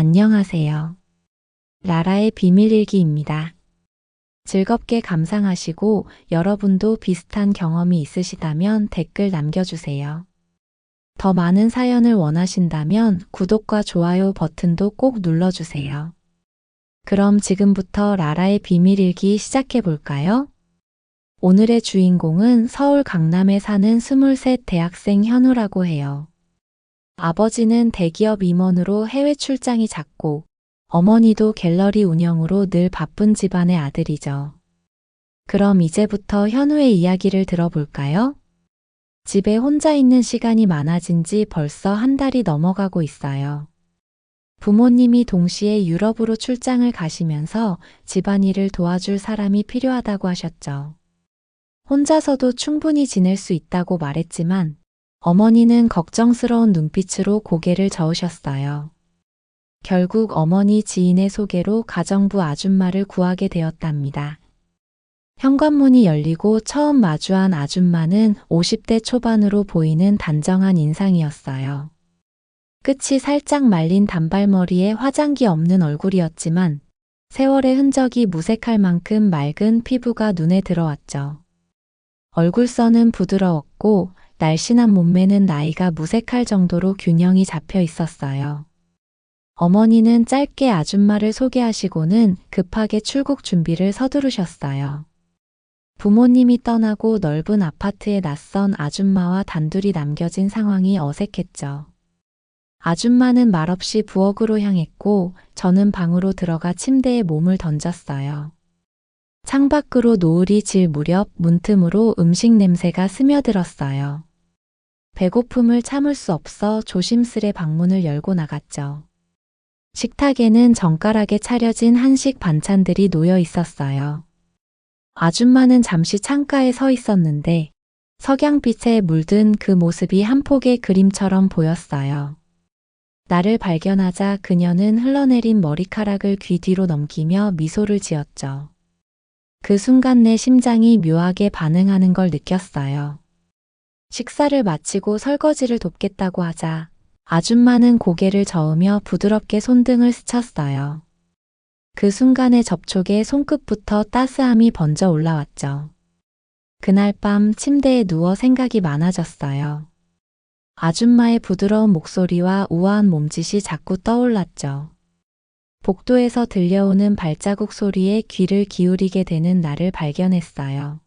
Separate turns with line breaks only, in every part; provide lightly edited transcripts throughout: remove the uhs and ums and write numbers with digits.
안녕하세요. 라라의 비밀일기입니다. 즐겁게 감상하시고 여러분도 비슷한 경험이 있으시다면 댓글 남겨주세요. 더 많은 사연을 원하신다면 구독과 좋아요 버튼도 꼭 눌러주세요. 그럼 지금부터 라라의 비밀일기 시작해볼까요? 오늘의 주인공은 서울 강남에 사는 23 대학생 현우라고 해요. 아버지는 대기업 임원으로 해외 출장이 잦고 어머니도 갤러리 운영으로 늘 바쁜 집안의 아들이죠. 그럼 이제부터 현우의 이야기를 들어볼까요? 집에 혼자 있는 시간이 많아진 지 벌써 한 달이 넘어가고 있어요. 부모님이 동시에 유럽으로 출장을 가시면서 집안일을 도와줄 사람이 필요하다고 하셨죠. 혼자서도 충분히 지낼 수 있다고 말했지만 어머니는 걱정스러운 눈빛으로 고개를 저으셨어요. 결국 어머니 지인의 소개로 가정부 아줌마를 구하게 되었답니다. 현관문이 열리고 처음 마주한 아줌마는 50대 초반으로 보이는 단정한 인상이었어요. 끝이 살짝 말린 단발머리에 화장기 없는 얼굴이었지만 세월의 흔적이 무색할 만큼 맑은 피부가 눈에 들어왔죠. 얼굴선은 부드러웠고 날씬한 몸매는 나이가 무색할 정도로 균형이 잡혀 있었어요. 어머니는 짧게 아줌마를 소개하시고는 급하게 출국 준비를 서두르셨어요. 부모님이 떠나고 넓은 아파트에 낯선 아줌마와 단둘이 남겨진 상황이 어색했죠. 아줌마는 말없이 부엌으로 향했고 저는 방으로 들어가 침대에 몸을 던졌어요. 창밖으로 노을이 질 무렵 문틈으로 음식 냄새가 스며들었어요. 배고픔을 참을 수 없어 조심스레 방문을 열고 나갔죠. 식탁에는 정갈하게 차려진 한식 반찬들이 놓여 있었어요. 아줌마는 잠시 창가에 서 있었는데 석양빛에 물든 그 모습이 한 폭의 그림처럼 보였어요. 나를 발견하자 그녀는 흘러내린 머리카락을 귀 뒤로 넘기며 미소를 지었죠. 그 순간 내 심장이 묘하게 반응하는 걸 느꼈어요. 식사를 마치고 설거지를 돕겠다고 하자 아줌마는 고개를 저으며 부드럽게 손등을 스쳤어요. 그 순간의 접촉에 손끝부터 따스함이 번져 올라왔죠. 그날 밤 침대에 누워 생각이 많아졌어요. 아줌마의 부드러운 목소리와 우아한 몸짓이 자꾸 떠올랐죠. 복도에서 들려오는 발자국 소리에 귀를 기울이게 되는 나를 발견했어요.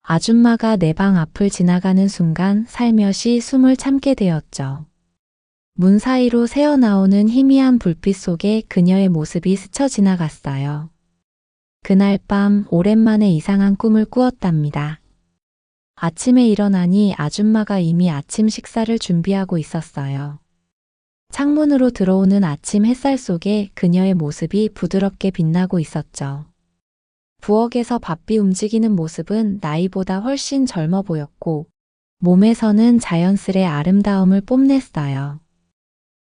아줌마가 내 방 앞을 지나가는 순간 살며시 숨을 참게 되었죠. 문 사이로 새어나오는 희미한 불빛 속에 그녀의 모습이 스쳐 지나갔어요. 그날 밤 오랜만에 이상한 꿈을 꾸었답니다. 아침에 일어나니 아줌마가 이미 아침 식사를 준비하고 있었어요. 창문으로 들어오는 아침 햇살 속에 그녀의 모습이 부드럽게 빛나고 있었죠. 부엌에서 바삐 움직이는 모습은 나이보다 훨씬 젊어 보였고 몸에서는 자연스레 아름다움을 뽐냈어요.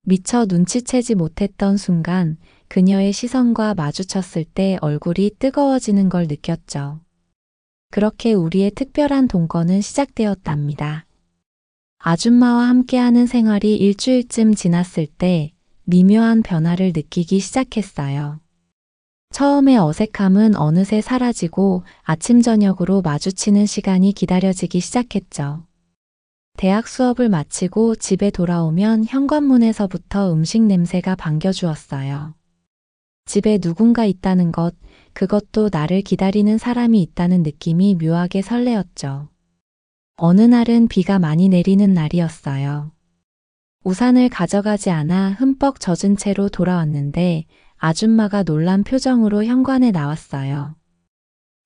미처 눈치채지 못했던 순간 그녀의 시선과 마주쳤을 때 얼굴이 뜨거워지는 걸 느꼈죠. 그렇게 우리의 특별한 동거는 시작되었답니다. 아줌마와 함께하는 생활이 일주일쯤 지났을 때 미묘한 변화를 느끼기 시작했어요. 처음의 어색함은 어느새 사라지고 아침 저녁으로 마주치는 시간이 기다려지기 시작했죠. 대학 수업을 마치고 집에 돌아오면 현관문에서부터 음식 냄새가 반겨주었어요. 집에 누군가 있다는 것, 그것도 나를 기다리는 사람이 있다는 느낌이 묘하게 설레었죠. 어느 날은 비가 많이 내리는 날이었어요. 우산을 가져가지 않아 흠뻑 젖은 채로 돌아왔는데 아줌마가 놀란 표정으로 현관에 나왔어요.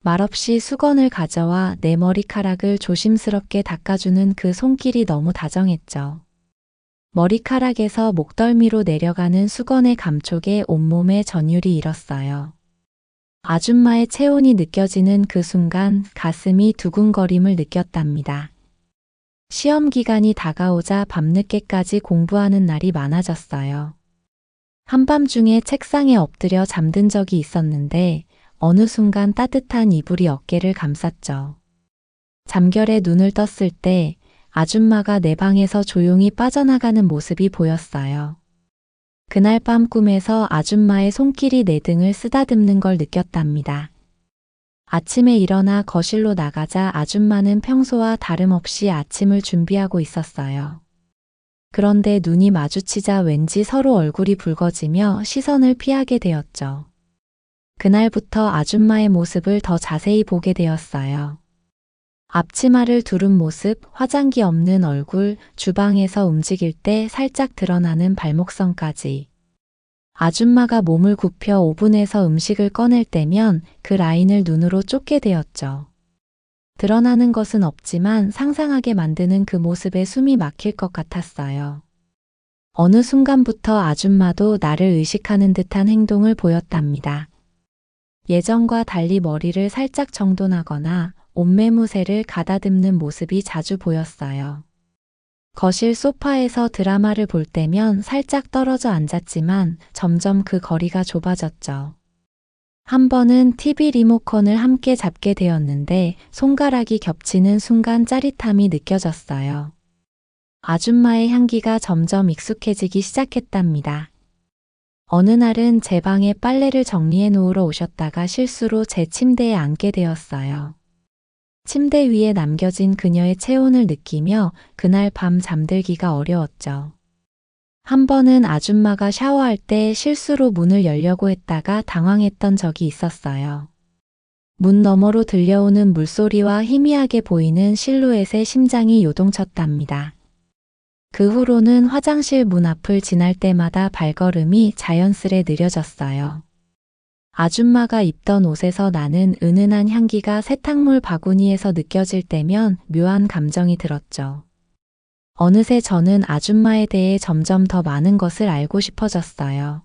말없이 수건을 가져와 내 머리카락을 조심스럽게 닦아주는 그 손길이 너무 다정했죠. 머리카락에서 목덜미로 내려가는 수건의 감촉에 온몸에 전율이 일었어요. 아줌마의 체온이 느껴지는 그 순간 가슴이 두근거림을 느꼈답니다. 시험 기간이 다가오자 밤늦게까지 공부하는 날이 많아졌어요. 한밤중에 책상에 엎드려 잠든 적이 있었는데 어느 순간 따뜻한 이불이 어깨를 감쌌죠. 잠결에 눈을 떴을 때 아줌마가 내 방에서 조용히 빠져나가는 모습이 보였어요. 그날 밤 꿈에서 아줌마의 손길이 내 등을 쓰다듬는 걸 느꼈답니다. 아침에 일어나 거실로 나가자 아줌마는 평소와 다름없이 아침을 준비하고 있었어요. 그런데 눈이 마주치자 왠지 서로 얼굴이 붉어지며 시선을 피하게 되었죠. 그날부터 아줌마의 모습을 더 자세히 보게 되었어요. 앞치마를 두른 모습, 화장기 없는 얼굴, 주방에서 움직일 때 살짝 드러나는 발목선까지. 아줌마가 몸을 굽혀 오븐에서 음식을 꺼낼 때면 그 라인을 눈으로 쫓게 되었죠. 드러나는 것은 없지만 상상하게 만드는 그 모습에 숨이 막힐 것 같았어요. 어느 순간부터 아줌마도 나를 의식하는 듯한 행동을 보였답니다. 예전과 달리 머리를 살짝 정돈하거나 옷매무새를 가다듬는 모습이 자주 보였어요. 거실 소파에서 드라마를 볼 때면 살짝 떨어져 앉았지만 점점 그 거리가 좁아졌죠. 한 번은 TV 리모컨을 함께 잡게 되었는데 손가락이 겹치는 순간 짜릿함이 느껴졌어요. 아줌마의 향기가 점점 익숙해지기 시작했답니다. 어느 날은 제 방에 빨래를 정리해 놓으러 오셨다가 실수로 제 침대에 앉게 되었어요. 침대 위에 남겨진 그녀의 체온을 느끼며 그날 밤 잠들기가 어려웠죠. 한 번은 아줌마가 샤워할 때 실수로 문을 열려고 했다가 당황했던 적이 있었어요. 문 너머로 들려오는 물소리와 희미하게 보이는 실루엣에 심장이 요동쳤답니다. 그 후로는 화장실 문 앞을 지날 때마다 발걸음이 자연스레 느려졌어요. 아줌마가 입던 옷에서 나는 은은한 향기가 세탁물 바구니에서 느껴질 때면 묘한 감정이 들었죠. 어느새 저는 아줌마에 대해 점점 더 많은 것을 알고 싶어졌어요.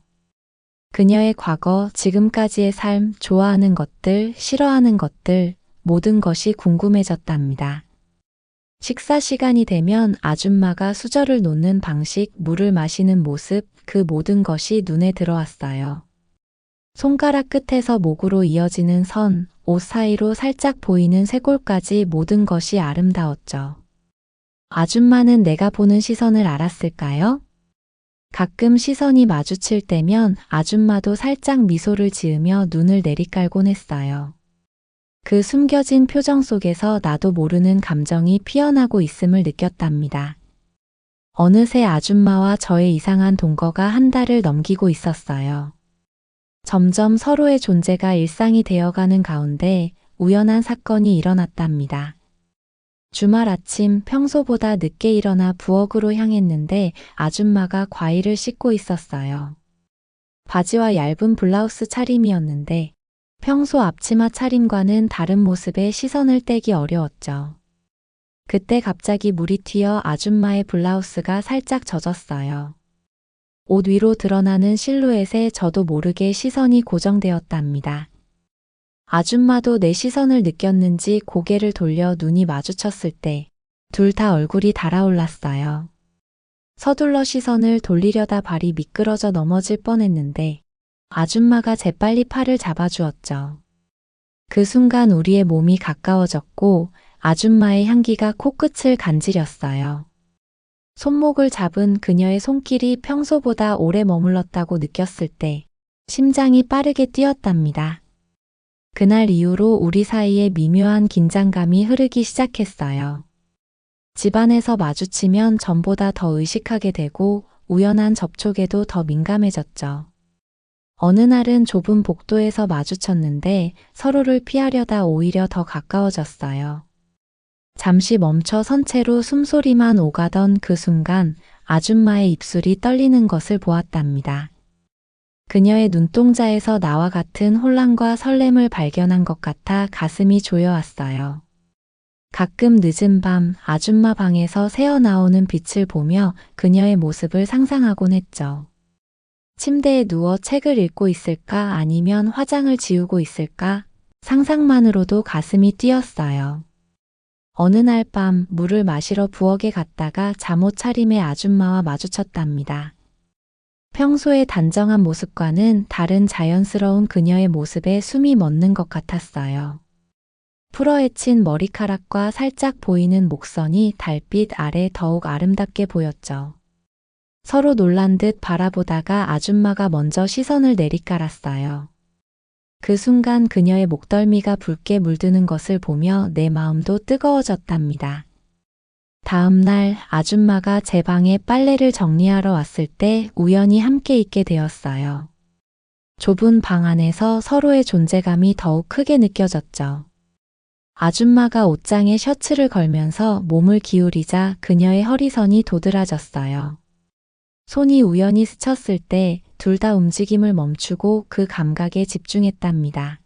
그녀의 과거, 지금까지의 삶, 좋아하는 것들, 싫어하는 것들, 모든 것이 궁금해졌답니다. 식사 시간이 되면 아줌마가 수저를 놓는 방식, 물을 마시는 모습, 그 모든 것이 눈에 들어왔어요. 손가락 끝에서 목으로 이어지는 선, 옷 사이로 살짝 보이는 쇄골까지 모든 것이 아름다웠죠. 아줌마는 내가 보는 시선을 알았을까요? 가끔 시선이 마주칠 때면 아줌마도 살짝 미소를 지으며 눈을 내리깔곤 했어요. 그 숨겨진 표정 속에서 나도 모르는 감정이 피어나고 있음을 느꼈답니다. 어느새 아줌마와 저의 이상한 동거가 한 달을 넘기고 있었어요. 점점 서로의 존재가 일상이 되어가는 가운데 우연한 사건이 일어났답니다. 주말 아침 평소보다 늦게 일어나 부엌으로 향했는데 아줌마가 과일을 씻고 있었어요. 바지와 얇은 블라우스 차림이었는데 평소 앞치마 차림과는 다른 모습에 시선을 떼기 어려웠죠. 그때 갑자기 물이 튀어 아줌마의 블라우스가 살짝 젖었어요. 옷 위로 드러나는 실루엣에 저도 모르게 시선이 고정되었답니다. 아줌마도 내 시선을 느꼈는지 고개를 돌려 눈이 마주쳤을 때 둘 다 얼굴이 달아올랐어요. 서둘러 시선을 돌리려다 발이 미끄러져 넘어질 뻔했는데 아줌마가 재빨리 팔을 잡아주었죠. 그 순간 우리의 몸이 가까워졌고 아줌마의 향기가 코끝을 간지렸어요. 손목을 잡은 그녀의 손길이 평소보다 오래 머물렀다고 느꼈을 때 심장이 빠르게 뛰었답니다. 그날 이후로 우리 사이에 미묘한 긴장감이 흐르기 시작했어요. 집안에서 마주치면 전보다 더 의식하게 되고 우연한 접촉에도 더 민감해졌죠. 어느 날은 좁은 복도에서 마주쳤는데 서로를 피하려다 오히려 더 가까워졌어요. 잠시 멈춰 선 채로 숨소리만 오가던 그 순간 아줌마의 입술이 떨리는 것을 보았답니다. 그녀의 눈동자에서 나와 같은 혼란과 설렘을 발견한 것 같아 가슴이 조여왔어요. 가끔 늦은 밤 아줌마 방에서 새어나오는 빛을 보며 그녀의 모습을 상상하곤 했죠. 침대에 누워 책을 읽고 있을까 아니면 화장을 지우고 있을까? 상상만으로도 가슴이 뛰었어요. 어느 날 밤 물을 마시러 부엌에 갔다가 잠옷 차림의 아줌마와 마주쳤답니다. 평소의 단정한 모습과는 다른 자연스러운 그녀의 모습에 숨이 멎는 것 같았어요. 풀어헤친 머리카락과 살짝 보이는 목선이 달빛 아래 더욱 아름답게 보였죠. 서로 놀란 듯 바라보다가 아줌마가 먼저 시선을 내리깔았어요. 그 순간 그녀의 목덜미가 붉게 물드는 것을 보며 내 마음도 뜨거워졌답니다. 다음 날 아줌마가 제 방에 빨래를 정리하러 왔을 때 우연히 함께 있게 되었어요. 좁은 방 안에서 서로의 존재감이 더욱 크게 느껴졌죠. 아줌마가 옷장에 셔츠를 걸면서 몸을 기울이자 그녀의 허리선이 도드라졌어요. 손이 우연히 스쳤을 때 둘 다 움직임을 멈추고 그 감각에 집중했답니다.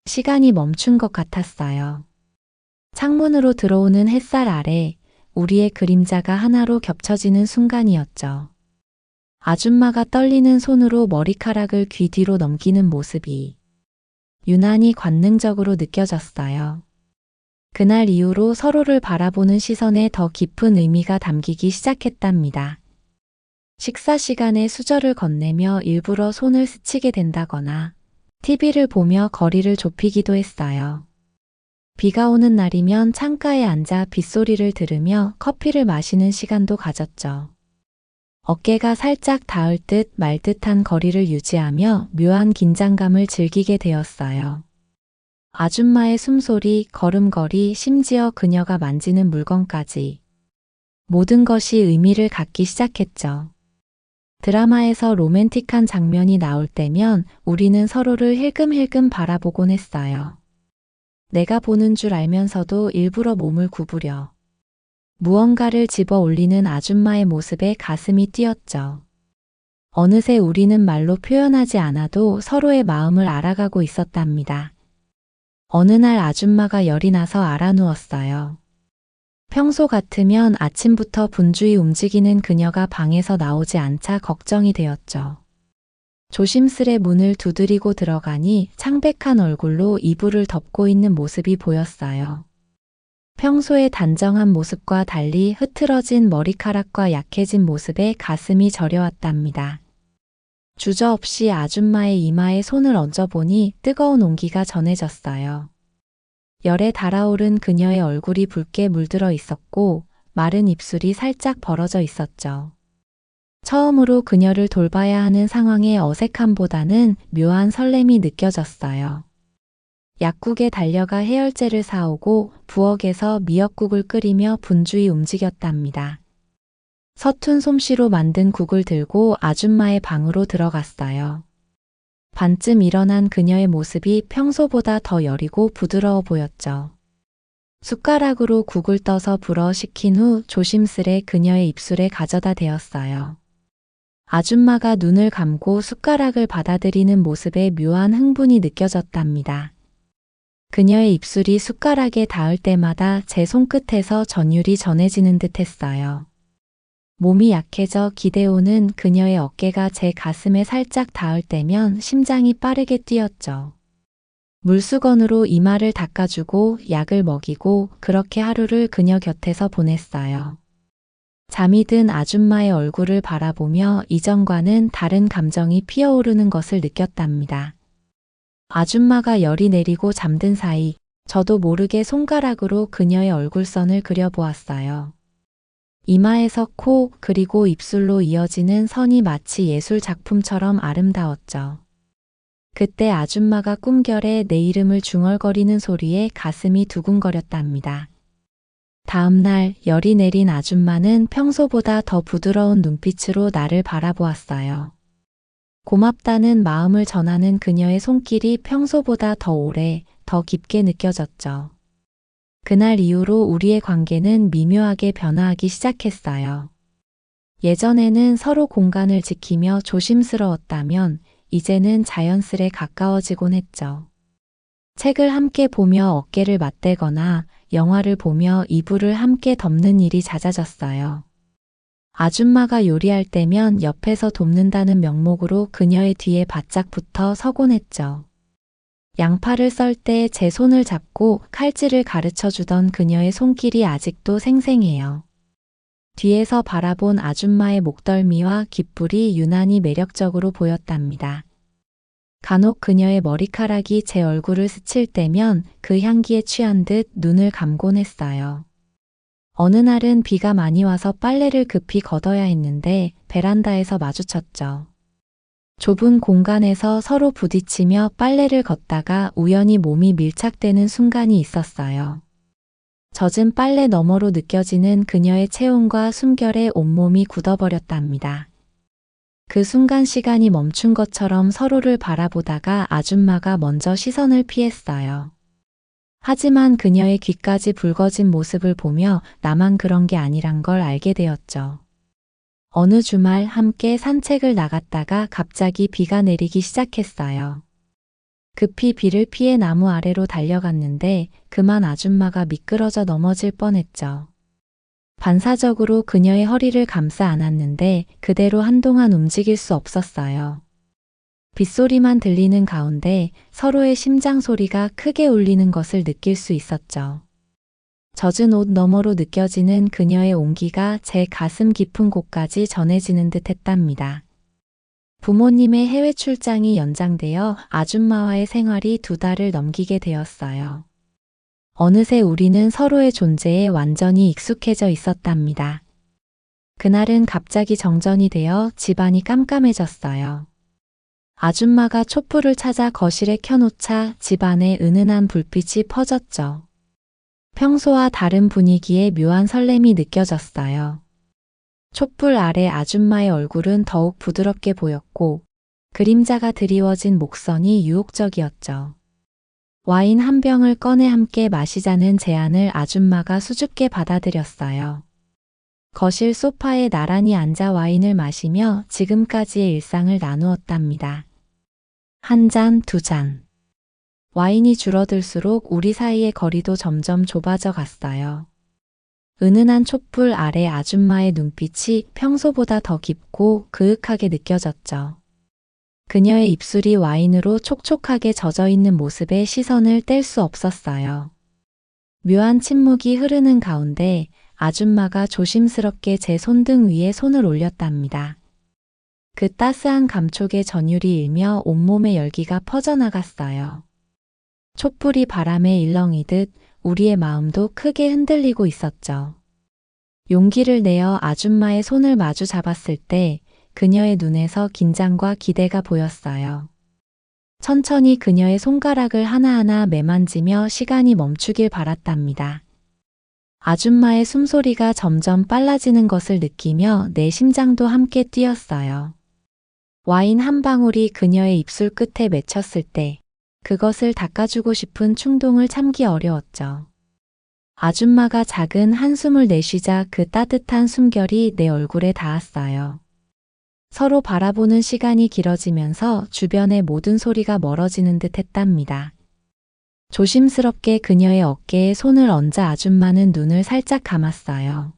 시간이 멈춘 것 같았어요. 창문으로 들어오는 햇살 아래 우리의 그림자가 하나로 겹쳐지는 순간이었죠. 아줌마가 떨리는 손으로 머리카락을 귀 뒤로 넘기는 모습이 유난히 관능적으로 느껴졌어요. 그날 이후로 서로를 바라보는 시선에 더 깊은 의미가 담기기 시작했답니다. 식사 시간에 수저를 건네며 일부러 손을 스치게 된다거나 TV를 보며 거리를 좁히기도 했어요. 비가 오는 날이면 창가에 앉아 빗소리를 들으며 커피를 마시는 시간도 가졌죠. 어깨가 살짝 닿을 듯 말 듯한 거리를 유지하며 묘한 긴장감을 즐기게 되었어요. 아줌마의 숨소리, 걸음걸이, 심지어 그녀가 만지는 물건까지 모든 것이 의미를 갖기 시작했죠. 드라마에서 로맨틱한 장면이 나올 때면 우리는 서로를 힐끔힐끔 바라보곤 했어요. 내가 보는 줄 알면서도 일부러 몸을 구부려 무언가를 집어 올리는 아줌마의 모습에 가슴이 뛰었죠. 어느새 우리는 말로 표현하지 않아도 서로의 마음을 알아가고 있었답니다. 어느 날 아줌마가 열이 나서 알아누웠어요. 평소 같으면 아침부터 분주히 움직이는 그녀가 방에서 나오지 않자 걱정이 되었죠. 조심스레 문을 두드리고 들어가니 창백한 얼굴로 이불을 덮고 있는 모습이 보였어요. 평소의 단정한 모습과 달리 흐트러진 머리카락과 약해진 모습에 가슴이 저려왔답니다. 주저없이 아줌마의 이마에 손을 얹어보니 뜨거운 온기가 전해졌어요. 열에 달아오른 그녀의 얼굴이 붉게 물들어 있었고 마른 입술이 살짝 벌어져 있었죠. 처음으로 그녀를 돌봐야 하는 상황의 어색함보다는 묘한 설렘이 느껴졌어요. 약국에 달려가 해열제를 사오고 부엌에서 미역국을 끓이며 분주히 움직였답니다. 서툰 솜씨로 만든 국을 들고 아줌마의 방으로 들어갔어요. 반쯤 일어난 그녀의 모습이 평소보다 더 여리고 부드러워 보였죠. 숟가락으로 국을 떠서 불어 식힌 후 조심스레 그녀의 입술에 가져다 대었어요. 아줌마가 눈을 감고 숟가락을 받아들이는 모습에 묘한 흥분이 느껴졌답니다. 그녀의 입술이 숟가락에 닿을 때마다 제 손끝에서 전율이 전해지는 듯 했어요. 몸이 약해져 기대오는 그녀의 어깨가 제 가슴에 살짝 닿을 때면 심장이 빠르게 뛰었죠. 물수건으로 이마를 닦아주고 약을 먹이고 그렇게 하루를 그녀 곁에서 보냈어요. 잠이 든 아줌마의 얼굴을 바라보며 이전과는 다른 감정이 피어오르는 것을 느꼈답니다. 아줌마가 열이 내리고 잠든 사이 저도 모르게 손가락으로 그녀의 얼굴선을 그려보았어요. 이마에서 코 그리고 입술로 이어지는 선이 마치 예술 작품처럼 아름다웠죠. 그때 아줌마가 꿈결에 내 이름을 중얼거리는 소리에 가슴이 두근거렸답니다. 다음 날 열이 내린 아줌마는 평소보다 더 부드러운 눈빛으로 나를 바라보았어요. 고맙다는 마음을 전하는 그녀의 손길이 평소보다 더 오래, 더 깊게 느껴졌죠. 그날 이후로 우리의 관계는 미묘하게 변화하기 시작했어요. 예전에는 서로 공간을 지키며 조심스러웠다면 이제는 자연스레 가까워지곤 했죠. 책을 함께 보며 어깨를 맞대거나 영화를 보며 이불을 함께 덮는 일이 잦아졌어요. 아줌마가 요리할 때면 옆에서 돕는다는 명목으로 그녀의 뒤에 바짝 붙어 서곤 했죠. 양파를 썰 때 제 손을 잡고 칼질을 가르쳐 주던 그녀의 손길이 아직도 생생해요. 뒤에서 바라본 아줌마의 목덜미와 귓불이 유난히 매력적으로 보였답니다. 간혹 그녀의 머리카락이 제 얼굴을 스칠 때면 그 향기에 취한 듯 눈을 감곤 했어요. 어느 날은 비가 많이 와서 빨래를 급히 걷어야 했는데 베란다에서 마주쳤죠. 좁은 공간에서 서로 부딪히며 빨래를 걷다가 우연히 몸이 밀착되는 순간이 있었어요. 젖은 빨래 너머로 느껴지는 그녀의 체온과 숨결에 온몸이 굳어버렸답니다. 그 순간 시간이 멈춘 것처럼 서로를 바라보다가 아줌마가 먼저 시선을 피했어요. 하지만 그녀의 귀까지 붉어진 모습을 보며 나만 그런 게 아니란 걸 알게 되었죠. 어느 주말 함께 산책을 나갔다가 갑자기 비가 내리기 시작했어요. 급히 비를 피해 나무 아래로 달려갔는데 그만 아줌마가 미끄러져 넘어질 뻔했죠. 반사적으로 그녀의 허리를 감싸 안았는데 그대로 한동안 움직일 수 없었어요. 빗소리만 들리는 가운데 서로의 심장 소리가 크게 울리는 것을 느낄 수 있었죠. 젖은 옷 너머로 느껴지는 그녀의 온기가 제 가슴 깊은 곳까지 전해지는 듯 했답니다. 부모님의 해외 출장이 연장되어 아줌마와의 생활이 2달을 넘기게 되었어요. 어느새 우리는 서로의 존재에 완전히 익숙해져 있었답니다. 그날은 갑자기 정전이 되어 집안이 깜깜해졌어요. 아줌마가 촛불을 찾아 거실에 켜놓자 집안에 은은한 불빛이 퍼졌죠. 평소와 다른 분위기에 묘한 설렘이 느껴졌어요. 촛불 아래 아줌마의 얼굴은 더욱 부드럽게 보였고 그림자가 드리워진 목선이 유혹적이었죠. 와인 한 병을 꺼내 함께 마시자는 제안을 아줌마가 수줍게 받아들였어요. 거실 소파에 나란히 앉아 와인을 마시며 지금까지의 일상을 나누었답니다. 1잔, 2잔. 와인이 줄어들수록 우리 사이의 거리도 점점 좁아져 갔어요. 은은한 촛불 아래 아줌마의 눈빛이 평소보다 더 깊고 그윽하게 느껴졌죠. 그녀의 입술이 와인으로 촉촉하게 젖어있는 모습에 시선을 뗄 수 없었어요. 묘한 침묵이 흐르는 가운데 아줌마가 조심스럽게 제 손등 위에 손을 올렸답니다. 그 따스한 감촉에 전율이 일며 온몸의 열기가 퍼져나갔어요. 촛불이 바람에 일렁이듯 우리의 마음도 크게 흔들리고 있었죠. 용기를 내어 아줌마의 손을 마주 잡았을 때 그녀의 눈에서 긴장과 기대가 보였어요. 천천히 그녀의 손가락을 하나하나 매만지며 시간이 멈추길 바랐답니다. 아줌마의 숨소리가 점점 빨라지는 것을 느끼며 내 심장도 함께 뛰었어요. 와인 한 방울이 그녀의 입술 끝에 맺혔을 때 그것을 닦아주고 싶은 충동을 참기 어려웠죠. 아줌마가 작은 한숨을 내쉬자 그 따뜻한 숨결이 내 얼굴에 닿았어요. 서로 바라보는 시간이 길어지면서 주변의 모든 소리가 멀어지는 듯 했답니다. 조심스럽게 그녀의 어깨에 손을 얹자 아줌마는 눈을 살짝 감았어요.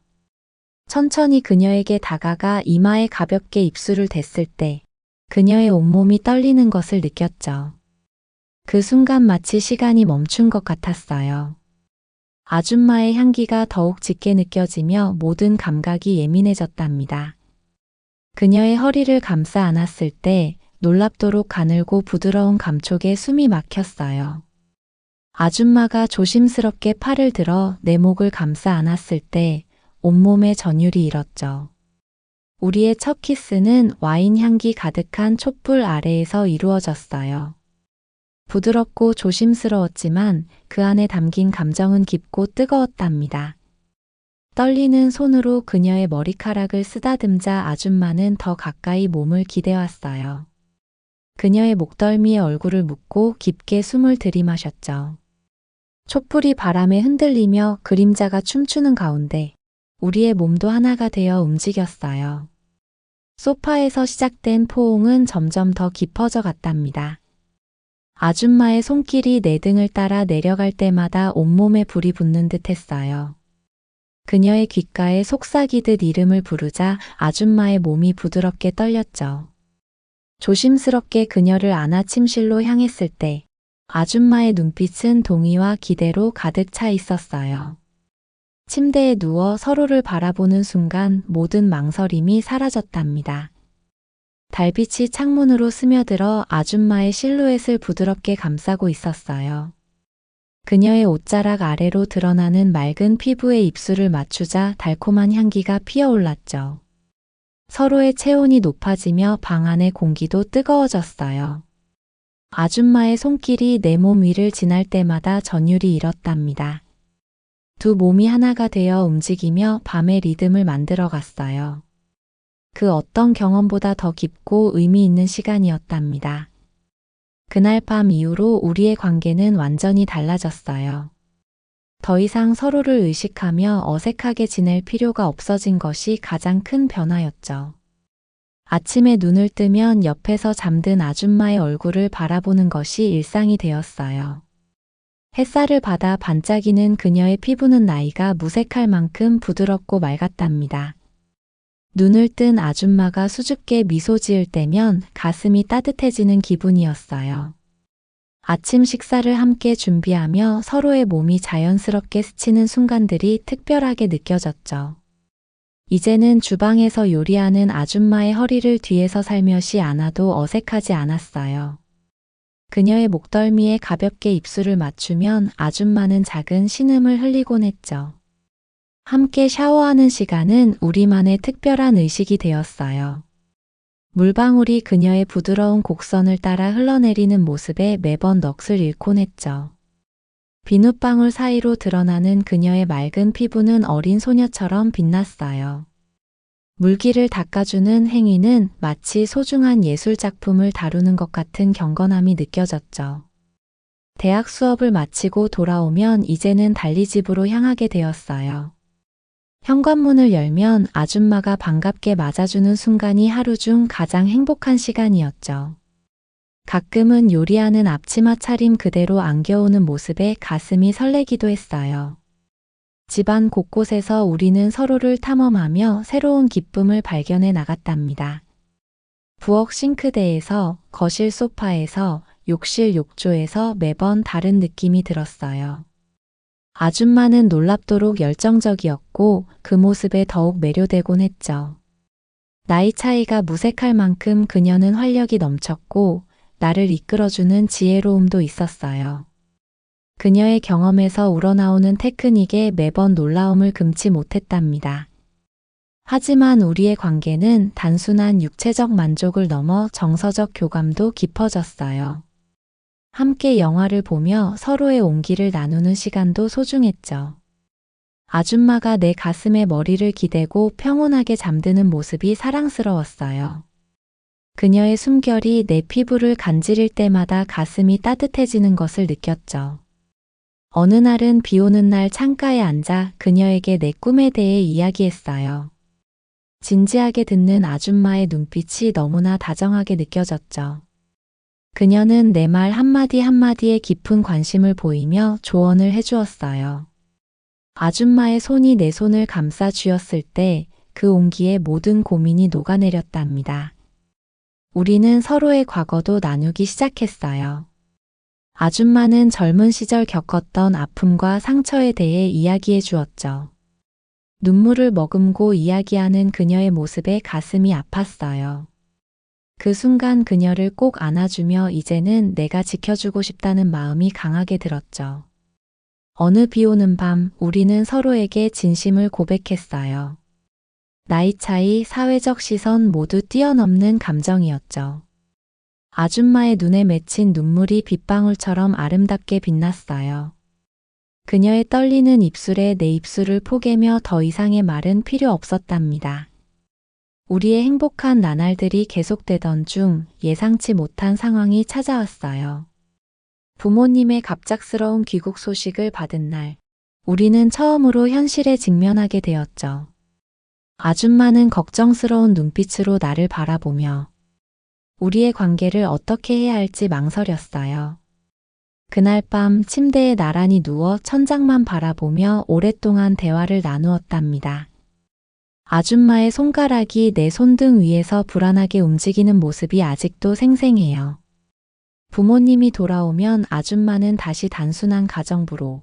천천히 그녀에게 다가가 이마에 가볍게 입술을 댔을 때 그녀의 온몸이 떨리는 것을 느꼈죠. 그 순간 마치 시간이 멈춘 것 같았어요. 아줌마의 향기가 더욱 짙게 느껴지며 모든 감각이 예민해졌답니다. 그녀의 허리를 감싸 안았을 때 놀랍도록 가늘고 부드러운 감촉에 숨이 막혔어요. 아줌마가 조심스럽게 팔을 들어 내 목을 감싸 안았을 때 온몸에 전율이 일었죠. 우리의 첫 키스는 와인 향기 가득한 촛불 아래에서 이루어졌어요. 부드럽고 조심스러웠지만 그 안에 담긴 감정은 깊고 뜨거웠답니다. 떨리는 손으로 그녀의 머리카락을 쓰다듬자 아줌마는 더 가까이 몸을 기대왔어요. 그녀의 목덜미에 얼굴을 묻고 깊게 숨을 들이마셨죠. 촛불이 바람에 흔들리며 그림자가 춤추는 가운데 우리의 몸도 하나가 되어 움직였어요. 소파에서 시작된 포옹은 점점 더 깊어져 갔답니다. 아줌마의 손길이 내 등을 따라 내려갈 때마다 온몸에 불이 붙는 듯 했어요. 그녀의 귓가에 속삭이듯 이름을 부르자 아줌마의 몸이 부드럽게 떨렸죠. 조심스럽게 그녀를 안아 침실로 향했을 때 아줌마의 눈빛은 동의와 기대로 가득 차 있었어요. 침대에 누워 서로를 바라보는 순간 모든 망설임이 사라졌답니다. 달빛이 창문으로 스며들어 아줌마의 실루엣을 부드럽게 감싸고 있었어요. 그녀의 옷자락 아래로 드러나는 맑은 피부에 입술을 맞추자 달콤한 향기가 피어올랐죠. 서로의 체온이 높아지며 방 안의 공기도 뜨거워졌어요. 아줌마의 손길이 내 몸 위를 지날 때마다 전율이 일었답니다. 두 몸이 하나가 되어 움직이며 밤의 리듬을 만들어 갔어요. 그 어떤 경험보다 더 깊고 의미 있는 시간이었답니다. 그날 밤 이후로 우리의 관계는 완전히 달라졌어요. 더 이상 서로를 의식하며 어색하게 지낼 필요가 없어진 것이 가장 큰 변화였죠. 아침에 눈을 뜨면 옆에서 잠든 아줌마의 얼굴을 바라보는 것이 일상이 되었어요. 햇살을 받아 반짝이는 그녀의 피부는 나이가 무색할 만큼 부드럽고 맑았답니다. 눈을 뜬 아줌마가 수줍게 미소 지을 때면 가슴이 따뜻해지는 기분이었어요. 아침 식사를 함께 준비하며 서로의 몸이 자연스럽게 스치는 순간들이 특별하게 느껴졌죠. 이제는 주방에서 요리하는 아줌마의 허리를 뒤에서 살며시 안아도 어색하지 않았어요. 그녀의 목덜미에 가볍게 입술을 맞추면 아줌마는 작은 신음을 흘리곤 했죠. 함께 샤워하는 시간은 우리만의 특별한 의식이 되었어요. 물방울이 그녀의 부드러운 곡선을 따라 흘러내리는 모습에 매번 넋을 잃곤 했죠. 비눗방울 사이로 드러나는 그녀의 맑은 피부는 어린 소녀처럼 빛났어요. 물기를 닦아주는 행위는 마치 소중한 예술작품을 다루는 것 같은 경건함이 느껴졌죠. 대학 수업을 마치고 돌아오면 이제는 달리 집으로 향하게 되었어요. 현관문을 열면 아줌마가 반갑게 맞아주는 순간이 하루 중 가장 행복한 시간이었죠. 가끔은 요리하는 앞치마 차림 그대로 안겨오는 모습에 가슴이 설레기도 했어요. 집안 곳곳에서 우리는 서로를 탐험하며 새로운 기쁨을 발견해 나갔답니다. 부엌 싱크대에서, 거실 소파에서, 욕실 욕조에서 매번 다른 느낌이 들었어요. 아줌마는 놀랍도록 열정적이었고 그 모습에 더욱 매료되곤 했죠. 나이 차이가 무색할 만큼 그녀는 활력이 넘쳤고 나를 이끌어주는 지혜로움도 있었어요. 그녀의 경험에서 우러나오는 테크닉에 매번 놀라움을 금치 못했답니다. 하지만 우리의 관계는 단순한 육체적 만족을 넘어 정서적 교감도 깊어졌어요. 함께 영화를 보며 서로의 온기를 나누는 시간도 소중했죠. 아줌마가 내 가슴에 머리를 기대고 평온하게 잠드는 모습이 사랑스러웠어요. 그녀의 숨결이 내 피부를 간지릴 때마다 가슴이 따뜻해지는 것을 느꼈죠. 어느 날은 비 오는 날 창가에 앉아 그녀에게 내 꿈에 대해 이야기했어요. 진지하게 듣는 아줌마의 눈빛이 너무나 다정하게 느껴졌죠. 그녀는 내 말 한마디 한마디에 깊은 관심을 보이며 조언을 해주었어요. 아줌마의 손이 내 손을 감싸 쥐었을 때 그 온기에 모든 고민이 녹아내렸답니다. 우리는 서로의 과거도 나누기 시작했어요. 아줌마는 젊은 시절 겪었던 아픔과 상처에 대해 이야기해 주었죠. 눈물을 머금고 이야기하는 그녀의 모습에 가슴이 아팠어요. 그 순간 그녀를 꼭 안아주며 이제는 내가 지켜주고 싶다는 마음이 강하게 들었죠. 어느 비 오는 밤 우리는 서로에게 진심을 고백했어요. 나이 차이, 사회적 시선 모두 뛰어넘는 감정이었죠. 아줌마의 눈에 맺힌 눈물이 빗방울처럼 아름답게 빛났어요. 그녀의 떨리는 입술에 내 입술을 포개며 더 이상의 말은 필요 없었답니다. 우리의 행복한 나날들이 계속되던 중 예상치 못한 상황이 찾아왔어요. 부모님의 갑작스러운 귀국 소식을 받은 날, 우리는 처음으로 현실에 직면하게 되었죠. 아줌마는 걱정스러운 눈빛으로 나를 바라보며 우리의 관계를 어떻게 해야 할지 망설였어요. 그날 밤 침대에 나란히 누워 천장만 바라보며 오랫동안 대화를 나누었답니다. 아줌마의 손가락이 내 손등 위에서 불안하게 움직이는 모습이 아직도 생생해요. 부모님이 돌아오면 아줌마는 다시 단순한 가정부로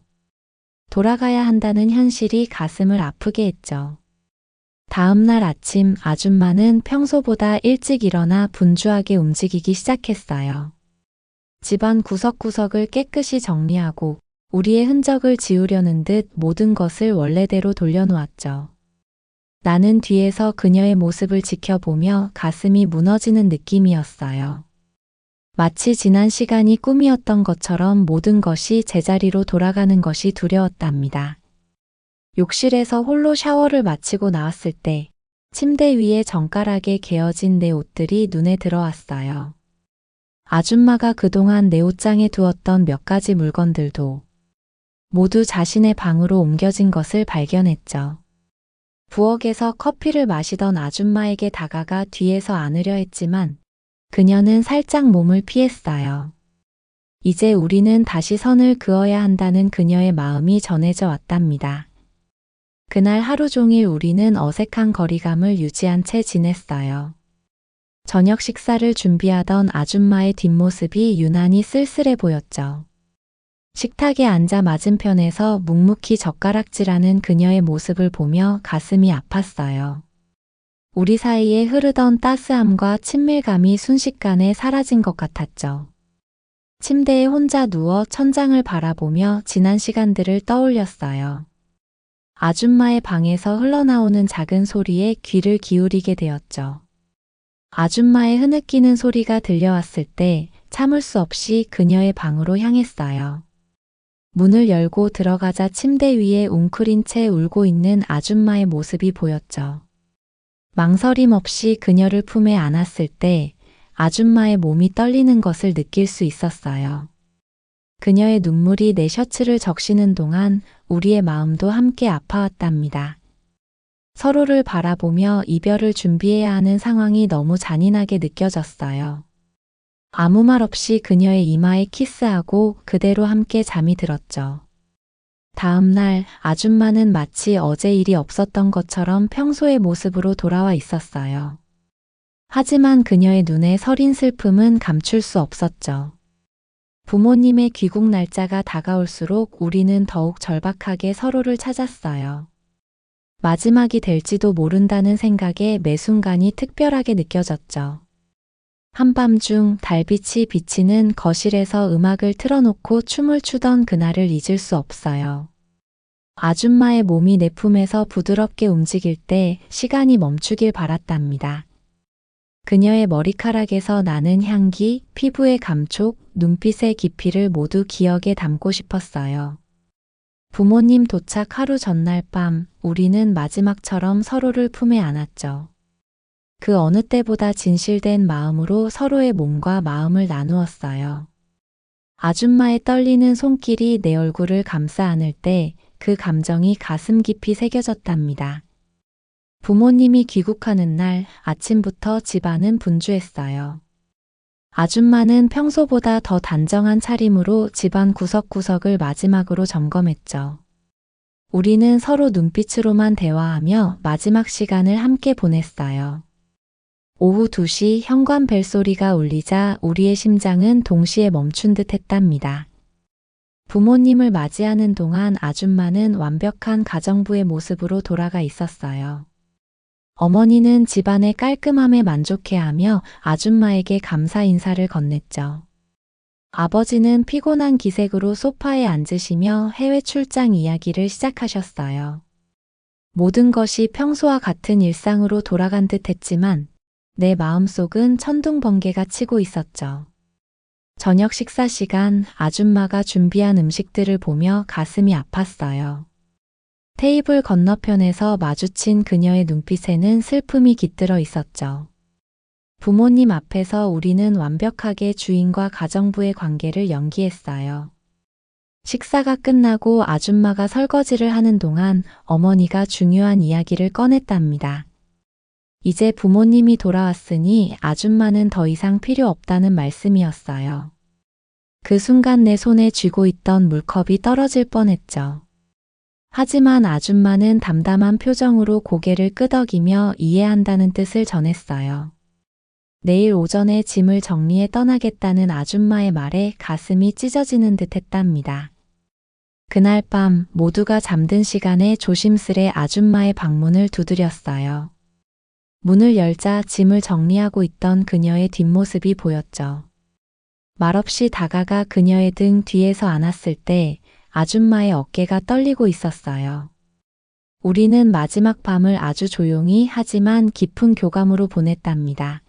돌아가야 한다는 현실이 가슴을 아프게 했죠. 다음 날 아침 아줌마는 평소보다 일찍 일어나 분주하게 움직이기 시작했어요. 집안 구석구석을 깨끗이 정리하고 우리의 흔적을 지우려는 듯 모든 것을 원래대로 돌려놓았죠. 나는 뒤에서 그녀의 모습을 지켜보며 가슴이 무너지는 느낌이었어요. 마치 지난 시간이 꿈이었던 것처럼 모든 것이 제자리로 돌아가는 것이 두려웠답니다. 욕실에서 홀로 샤워를 마치고 나왔을 때 침대 위에 정갈하게 개어진 내 옷들이 눈에 들어왔어요. 아줌마가 그동안 내 옷장에 두었던 몇 가지 물건들도 모두 자신의 방으로 옮겨진 것을 발견했죠. 부엌에서 커피를 마시던 아줌마에게 다가가 뒤에서 안으려 했지만 그녀는 살짝 몸을 피했어요. 이제 우리는 다시 선을 그어야 한다는 그녀의 마음이 전해져 왔답니다. 그날 하루 종일 우리는 어색한 거리감을 유지한 채 지냈어요. 저녁 식사를 준비하던 아줌마의 뒷모습이 유난히 쓸쓸해 보였죠. 식탁에 앉아 맞은편에서 묵묵히 젓가락질하는 그녀의 모습을 보며 가슴이 아팠어요. 우리 사이에 흐르던 따스함과 친밀감이 순식간에 사라진 것 같았죠. 침대에 혼자 누워 천장을 바라보며 지난 시간들을 떠올렸어요. 아줌마의 방에서 흘러나오는 작은 소리에 귀를 기울이게 되었죠. 아줌마의 흐느끼는 소리가 들려왔을 때 참을 수 없이 그녀의 방으로 향했어요. 문을 열고 들어가자 침대 위에 웅크린 채 울고 있는 아줌마의 모습이 보였죠. 망설임 없이 그녀를 품에 안았을 때 아줌마의 몸이 떨리는 것을 느낄 수 있었어요. 그녀의 눈물이 내 셔츠를 적시는 동안 우리의 마음도 함께 아파왔답니다. 서로를 바라보며 이별을 준비해야 하는 상황이 너무 잔인하게 느껴졌어요. 아무 말 없이 그녀의 이마에 키스하고 그대로 함께 잠이 들었죠. 다음 날 아줌마는 마치 어제 일이 없었던 것처럼 평소의 모습으로 돌아와 있었어요. 하지만 그녀의 눈에 서린 슬픔은 감출 수 없었죠. 부모님의 귀국 날짜가 다가올수록 우리는 더욱 절박하게 서로를 찾았어요. 마지막이 될지도 모른다는 생각에 매 순간이 특별하게 느껴졌죠. 한밤중 달빛이 비치는 거실에서 음악을 틀어놓고 춤을 추던 그날을 잊을 수 없어요. 아줌마의 몸이 내 품에서 부드럽게 움직일 때 시간이 멈추길 바랐답니다. 그녀의 머리카락에서 나는 향기, 피부의 감촉, 눈빛의 깊이를 모두 기억에 담고 싶었어요. 부모님 도착 하루 전날 밤, 우리는 마지막처럼 서로를 품에 안았죠. 그 어느 때보다 진실된 마음으로 서로의 몸과 마음을 나누었어요. 아줌마의 떨리는 손길이 내 얼굴을 감싸 안을 때 그 감정이 가슴 깊이 새겨졌답니다. 부모님이 귀국하는 날 아침부터 집안은 분주했어요. 아줌마는 평소보다 더 단정한 차림으로 집안 구석구석을 마지막으로 점검했죠. 우리는 서로 눈빛으로만 대화하며 마지막 시간을 함께 보냈어요. 오후 2시 현관 벨소리가 울리자 우리의 심장은 동시에 멈춘 듯 했답니다. 부모님을 맞이하는 동안 아줌마는 완벽한 가정부의 모습으로 돌아가 있었어요. 어머니는 집안의 깔끔함에 만족해하며 아줌마에게 감사 인사를 건넸죠. 아버지는 피곤한 기색으로 소파에 앉으시며 해외 출장 이야기를 시작하셨어요. 모든 것이 평소와 같은 일상으로 돌아간 듯 했지만 내 마음속은 천둥번개가 치고 있었죠. 저녁 식사 시간 아줌마가 준비한 음식들을 보며 가슴이 아팠어요. 테이블 건너편에서 마주친 그녀의 눈빛에는 슬픔이 깃들어 있었죠. 부모님 앞에서 우리는 완벽하게 주인과 가정부의 관계를 연기했어요. 식사가 끝나고 아줌마가 설거지를 하는 동안 어머니가 중요한 이야기를 꺼냈답니다. 이제 부모님이 돌아왔으니 아줌마는 더 이상 필요 없다는 말씀이었어요. 그 순간 내 손에 쥐고 있던 물컵이 떨어질 뻔했죠. 하지만 아줌마는 담담한 표정으로 고개를 끄덕이며 이해한다는 뜻을 전했어요. 내일 오전에 짐을 정리해 떠나겠다는 아줌마의 말에 가슴이 찢어지는 듯 했답니다. 그날 밤 모두가 잠든 시간에 조심스레 아줌마의 방문을 두드렸어요. 문을 열자 짐을 정리하고 있던 그녀의 뒷모습이 보였죠. 말없이 다가가 그녀의 등 뒤에서 안았을 때 아줌마의 어깨가 떨리고 있었어요. 우리는 마지막 밤을 아주 조용히 하지만 깊은 교감으로 보냈답니다.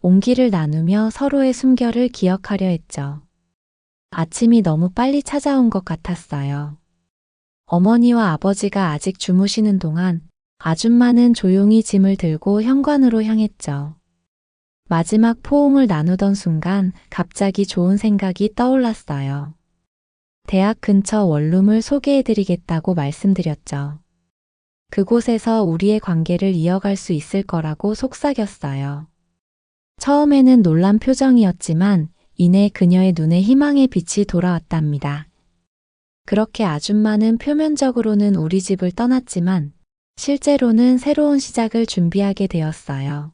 온기를 나누며 서로의 숨결을 기억하려 했죠. 아침이 너무 빨리 찾아온 것 같았어요. 어머니와 아버지가 아직 주무시는 동안 아줌마는 조용히 짐을 들고 현관으로 향했죠. 마지막 포옹을 나누던 순간 갑자기 좋은 생각이 떠올랐어요. 대학 근처 원룸을 소개해드리겠다고 말씀드렸죠. 그곳에서 우리의 관계를 이어갈 수 있을 거라고 속삭였어요. 처음에는 놀란 표정이었지만 이내 그녀의 눈에 희망의 빛이 돌아왔답니다. 그렇게 아줌마는 표면적으로는 우리 집을 떠났지만 실제로는 새로운 시작을 준비하게 되었어요.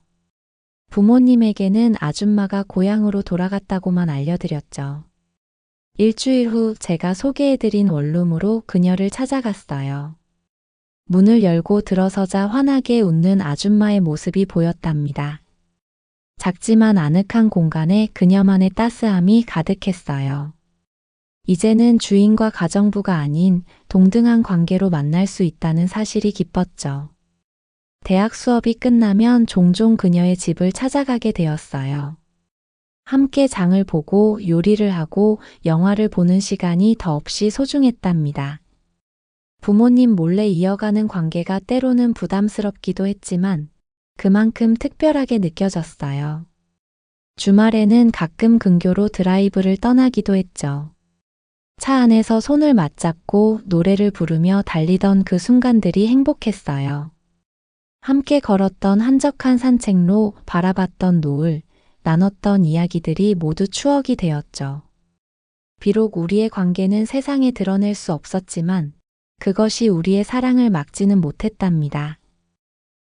부모님에게는 아줌마가 고향으로 돌아갔다고만 알려드렸죠. 일주일 후 제가 소개해드린 원룸으로 그녀를 찾아갔어요. 문을 열고 들어서자 환하게 웃는 아줌마의 모습이 보였답니다. 작지만 아늑한 공간에 그녀만의 따스함이 가득했어요. 이제는 주인과 가정부가 아닌 동등한 관계로 만날 수 있다는 사실이 기뻤죠. 대학 수업이 끝나면 종종 그녀의 집을 찾아가게 되었어요. 함께 장을 보고 요리를 하고 영화를 보는 시간이 더없이 소중했답니다. 부모님 몰래 이어가는 관계가 때로는 부담스럽기도 했지만 그만큼 특별하게 느껴졌어요. 주말에는 가끔 근교로 드라이브를 떠나기도 했죠. 차 안에서 손을 맞잡고 노래를 부르며 달리던 그 순간들이 행복했어요. 함께 걸었던 한적한 산책로, 바라봤던 노을, 나눴던 이야기들이 모두 추억이 되었죠. 비록 우리의 관계는 세상에 드러낼 수 없었지만 그것이 우리의 사랑을 막지는 못했답니다.